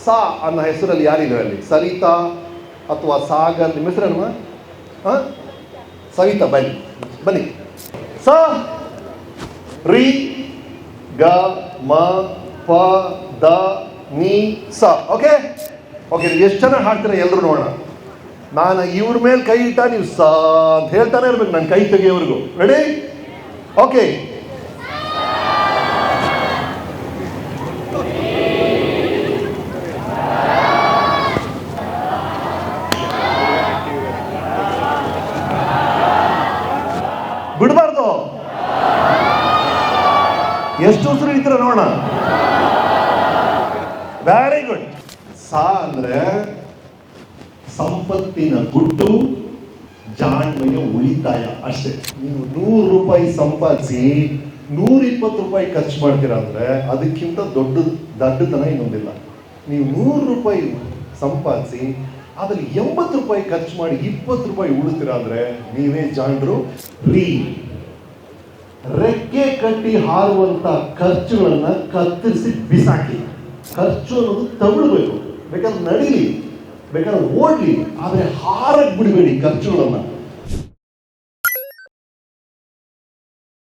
ಸಾ ಅನ್ನೋ ಹೆಸರಲ್ಲಿ ಯಾರಿದ್ದಾರೆ ಅಲ್ಲಿ? ಸರಿತಾ ಅಥವಾ ಸಾಗರ್, ನಿಮ್ಮ ಹೆಸರಲ್ವಾ? ಸವಿತಾ, ಬನ್ನಿ. ಸ ರಿ ಗ ಮ ಪ ದ ನೀ ಸ. ಓಕೆ, ಎಷ್ಟು ಚೆನ್ನಾಗಿ ಹಾಡ್ತೀರಾ ಎಲ್ಲರೂ ನೋಡೋಣ. ನಾನು ಇವ್ರ ಮೇಲೆ ಕೈ ಇಟ್ಟ ನೀವು ಸ ಅಂತ ಹೇಳ್ತಾನೆ ಇರ್ಬೇಕು, ನಾನು ಕೈ ತೆಗಿಯೋವರೆಗೂ. ರೆಡಿ? ಓಕೆ. ಬಿಡಬಾರ್ದು. ಎಷ್ಟು ಉಸಿರು ಹಿಡಿತೀರ ನೋಡೋಣ. Very good. ಸಾ ಅಂದ್ರೆ ಸಂಪತ್ತಿನ ಗುಟ್ಟು, ಜಾಣ್ಮೆಯ ಉಳಿತಾಯ ಅಷ್ಟೇ. ನೀವು 100 ರೂಪಾಯಿ ಸಂಪಾದಿಸಿ 120 ರೂಪಾಯಿ ಖರ್ಚು ಮಾಡ್ತೀರಾ ಅಂದ್ರೆ ಅದಕ್ಕಿಂತ ದೊಡ್ಡತನ ಇನ್ನೊಂದಿಲ್ಲ. ನೀವು 100 ರೂಪಾಯಿ ಸಂಪಾದಿಸಿ ಅದ್ರಲ್ಲಿ 80 ರೂಪಾಯಿ ಖರ್ಚು ಮಾಡಿ 20 ರೂಪಾಯಿ ಉಳಿತೀರಾ ಅಂದ್ರೆ ನೀವೇ ಜಾಣರು. ರೆಕ್ಕೆ ಕಟ್ಟಿ ಹಾರುವಂತ ಖರ್ಚುಗಳನ್ನ ಕತ್ತರಿಸಿ ಬಿಸಾಕಿ. ಖರ್ಚು ಅನ್ನೋದು ತಗೊಳ್ಬೇಕು, ಬೇಕಾದ್ರೆ ನಡೀಲಿ, ಬೇಕಾದ್ರೆ ಓಡ್ಲಿ, ಆದ್ರೆ ಹಾರಕ್ ಬಿಡಬೇಡಿ ಖರ್ಚುಗಳನ್ನ.